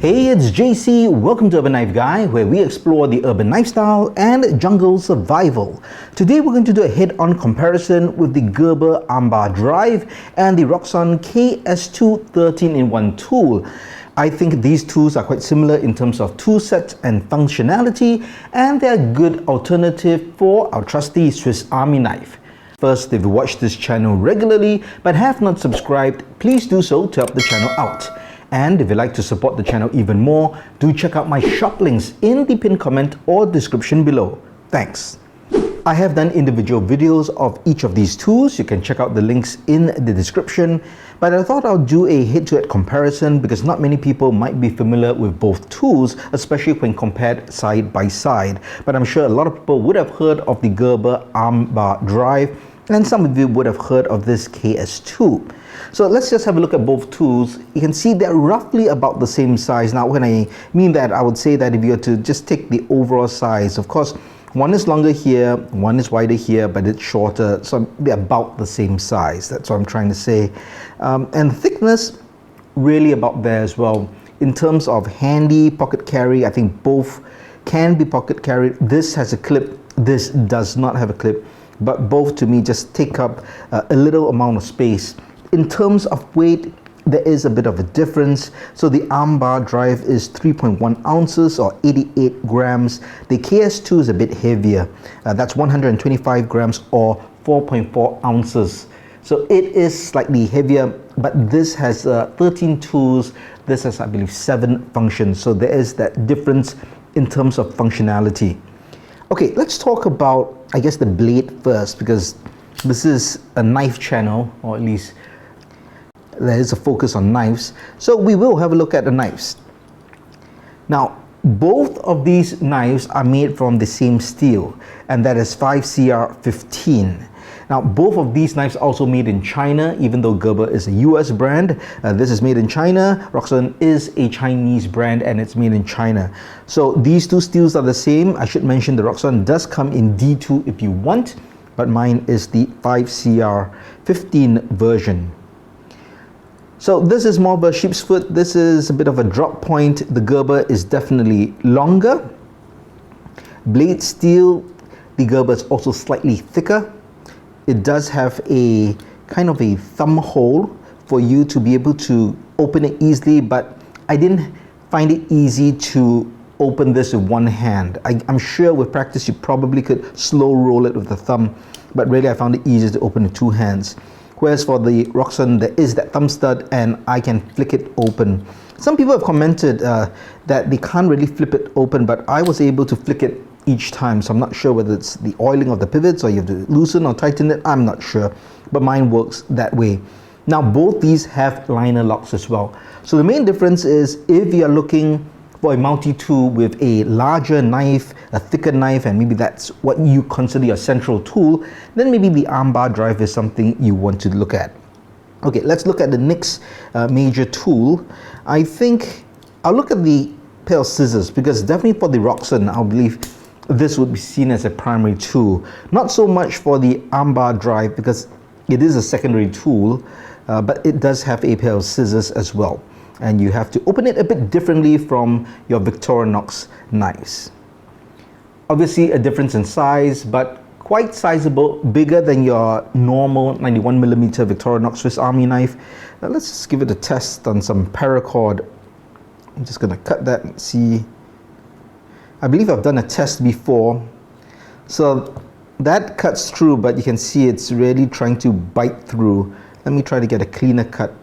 Hey, it's JC. Welcome to Urban Knife Guy, where we explore the urban lifestyle and jungle survival. Today we're going to do a head-on comparison with the Gerber Armbar drive and the Roxon KS2 13-in-1 tool. I think these tools are quite similar in terms of tool set and functionality, and they're a good alternative for our trusty Swiss Army knife. First, if you watch this channel regularly but have not subscribed, please do so to help the channel out. And if you'd like to support the channel even more, do check out my shop links in the pinned comment or description below. Thanks. I have done individual videos of each of these tools. You can check out the links in the description. But I thought I'll do a head-to-head comparison because not many people might be familiar with both tools, especially when compared side by side. But I'm sure a lot of people would have heard of the Gerber Armbar drive, and some of you would have heard of this KS2. So let's just have a look at both tools. You can see they're roughly about the same size. Now, when I mean that, I would say that if you were to just take the overall size, of course, one is longer here, one is wider here, but it's shorter. So they're about the same size. That's what I'm trying to say. And thickness, really about there as well. In terms of handy pocket carry, I think both can be pocket carried. This has a clip, this does not have a clip, but both to me just take up a little amount of space. In terms of weight, there is a bit of a difference. So the Armbar drive is 3.1 ounces or 88 grams. The KS2 is a bit heavier. That's 125 grams or 4.4 ounces. So it is slightly heavier, but this has 13 tools. This has, I believe, 7 functions. So there is that difference in terms of functionality. Okay, let's talk about, I guess, the blade first, because this is a knife channel, or at least there is a focus on knives. So we will have a look at the knives. Now, both of these knives are made from the same steel, and that is 5CR15. Now, both of these knives are also made in China, even though Gerber is a US brand. This is made in China. Roxon is a Chinese brand, and it's made in China. So these two steels are the same. I should mention the Roxon does come in D2 if you want, but mine is the 5CR15 version. So this is more of a sheep's foot. This is a bit of a drop point. The Gerber is definitely longer. Blade steel, the Gerber is also slightly thicker. It does have a kind of a thumb hole for you to be able to open it easily, but I didn't find it easy to open this with one hand. I'm sure with practice you probably could slow roll it with the thumb, but really I found it easier to open with 2 hands. Whereas for the Roxon, there is that thumb stud and I can flick it open. Some people have commented that they can't really flip it open, but I was able to flick it each time. So I'm not sure whether it's the oiling of the pivots or you have to loosen or tighten it. I'm not sure, but mine works that way. Now, both these have liner locks as well. So the main difference is if you're looking for a multi-tool with a larger knife, a thicker knife, and maybe that's what you consider your central tool, then maybe the Armbar drive is something you want to look at. Okay, let's look at the next major tool. I think I'll look at the pair of scissors, because definitely for the Roxon, I believe this would be seen as a primary tool. Not so much for the Armbar drive, because it is a secondary tool, but it does have a pair of scissors as well. And you have to open it a bit differently from your Victorinox knives. Obviously a difference in size, but quite sizable, bigger than your normal 91mm Victorinox Swiss Army knife. Now let's just give it a test on some paracord. I'm just going to cut that and see. I believe I've done a test before. So that cuts through, but you can see it's really trying to bite through. Let me try to get a cleaner cut.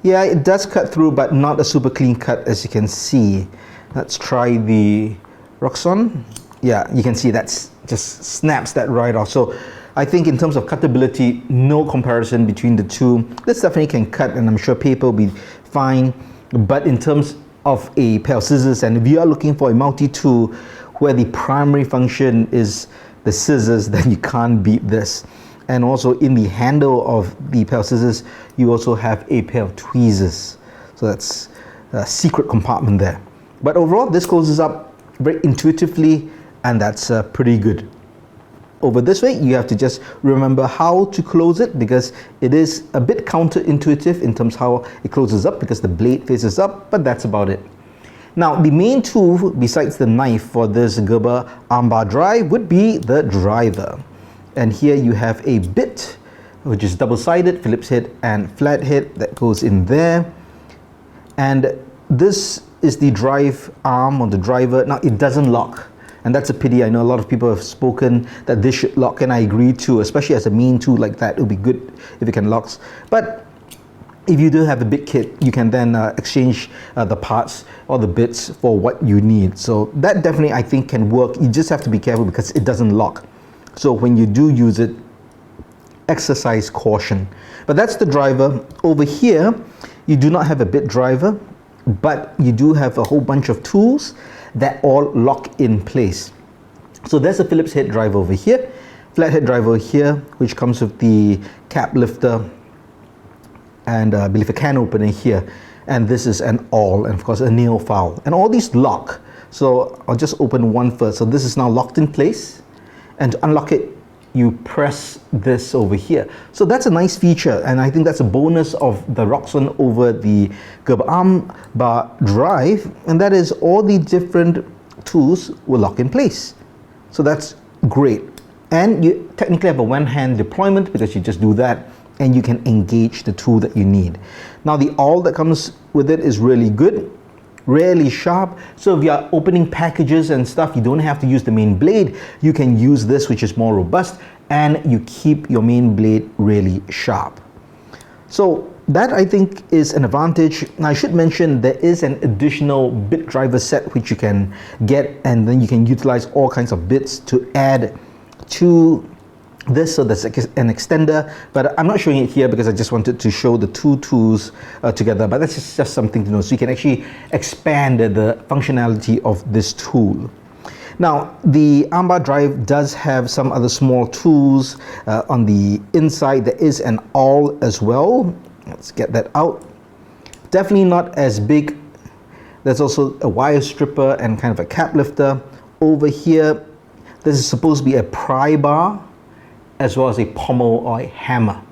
Yeah, it does cut through, but not a super clean cut, as you can see. Let's try the Roxon. Yeah, you can see that's just snaps that right off. So I think in terms of cuttability, no comparison between the two. This definitely can cut, and I'm sure paper will be fine. But in terms of a pair of scissors, and if you are looking for a multi-tool where the primary function is the scissors, then you can't beat this. And also in the handle of the pair of scissors, you also have a pair of tweezers. So that's a secret compartment there. But overall, this closes up very intuitively, and that's pretty good. over this way. You have to just remember how to close it, because it is a bit counterintuitive in terms of how it closes up, because the blade faces up, but that's about it. Now, the main tool besides the knife for this Gerber Armbar drive would be the driver. And here you have a bit, which is double-sided, Phillips head and flat head, that goes in there. And this is the drive arm on the driver. Now, it doesn't lock, and that's a pity. I know a lot of people have spoken that this should lock, and I agree too, especially as a main tool like that. It would be good if it can lock. But if you do have a bit kit, you can then exchange the parts or the bits for what you need. So that definitely, I think, can work. You just have to be careful because it doesn't lock. So when you do use it, exercise caution. But that's the driver. Over here, you do not have a bit driver, but you do have a whole bunch of tools that all lock in place. So there's a Phillips head driver over here, flathead driver here, which comes with the cap lifter, and I believe a can opener here, and this is an awl, and of course a nail file, and all these lock. So I'll just open one first. So this is now locked in place, and to unlock it, you press this over here. So that's a nice feature, and I think that's a bonus of the Roxon over the Gerber Armbar drive, and that is all the different tools will lock in place. So that's great, and you technically have a one-hand deployment because you just do that, and you can engage the tool that you need. Now, the awl that comes with it is really good, really sharp. So if you are opening packages and stuff, you don't have to use the main blade. You can use this, which is more robust, and you keep your main blade really sharp. So that, I think, is an advantage. Now, I should mention there is an additional bit driver set which you can get, and then you can utilize all kinds of bits to add to this. So there's an extender, but I'm not showing it here because I just wanted to show the two tools together, but that's just something to know. So you can actually expand the functionality of this tool. Now, the Armbar drive does have some other small tools on the inside. There is an awl as well. Let's get that out. Definitely not as big. There's also a wire stripper and kind of a cap lifter. Over here, this is supposed to be a pry bar, as well as a pommel or a hammer.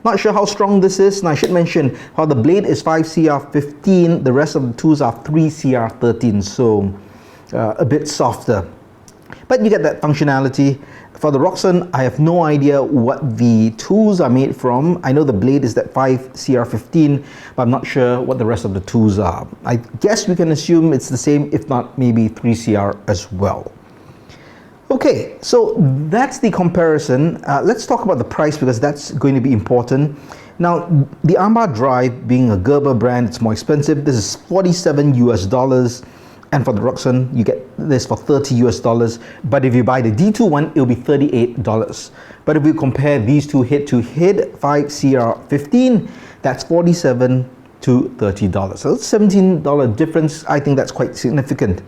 Not sure how strong this is. Now, I should mention how the blade is 5CR15, the rest of the tools are 3CR13, so a bit softer. But you get that functionality. For the Roxon, I have no idea what the tools are made from. I know the blade is that 5CR15, but I'm not sure what the rest of the tools are. I guess we can assume it's the same, if not maybe 3CR as well. Okay, so that's the comparison. Let's talk about the price because that's going to be important. Now, the Armbar drive, being a Gerber brand, it's more expensive. This is $47 US, and for the Roxon, you get this for $30 US. But if you buy the D2 one, it'll be $38. But if we compare these two head to head, 5CR15, that's $47 to $30. So it's $17 difference. I think that's quite significant.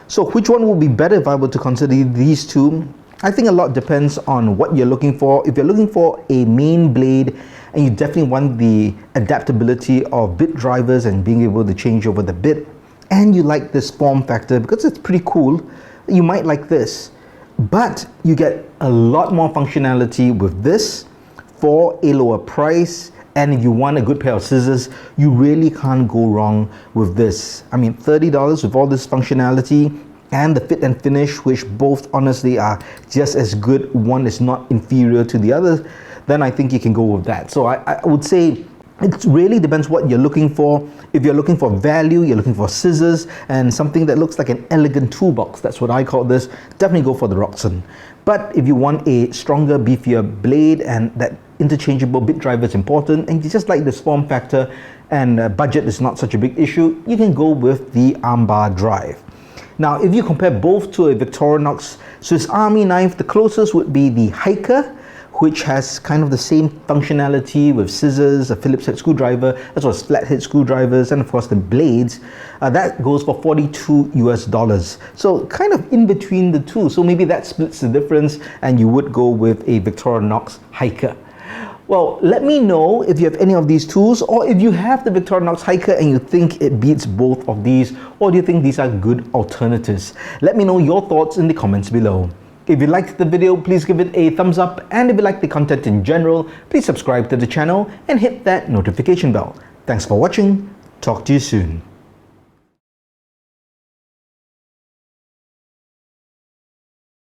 So which one would be better if I were to consider these two? I think a lot depends on what you're looking for. If you're looking for a main blade and you definitely want the adaptability of bit drivers and being able to change over the bit, and you like this form factor because it's pretty cool, you might like this. But you get a lot more functionality with this for a lower price. And if you want a good pair of scissors, you really can't go wrong with this. I mean, $30 with all this functionality and the fit and finish, which both honestly are just as good. One is not inferior to the other. Then I think you can go with that. So I would say it really depends what you're looking for. If you're looking for value, you're looking for scissors and something that looks like an elegant toolbox, that's what I call this, definitely go for the Roxon. But if you want a stronger, beefier blade and that interchangeable bit driver is important, and you just like this form factor and budget is not such a big issue, you can go with the Armbar drive. Now, if you compare both to a Victorinox Swiss Army knife, the closest would be the Hiker, which has kind of the same functionality with scissors, a Phillips head screwdriver, as well as flathead screwdrivers, and of course the blades. That goes for $42 US. So kind of in between the two. So maybe that splits the difference and you would go with a Victorinox Hiker. Well, let me know if you have any of these tools, or if you have the Victorinox Hiker and you think it beats both of these, or do you think these are good alternatives? Let me know your thoughts in the comments below. If you liked the video, please give it a thumbs up, and if you like the content in general, please subscribe to the channel and hit that notification bell. Thanks for watching. Talk to you soon.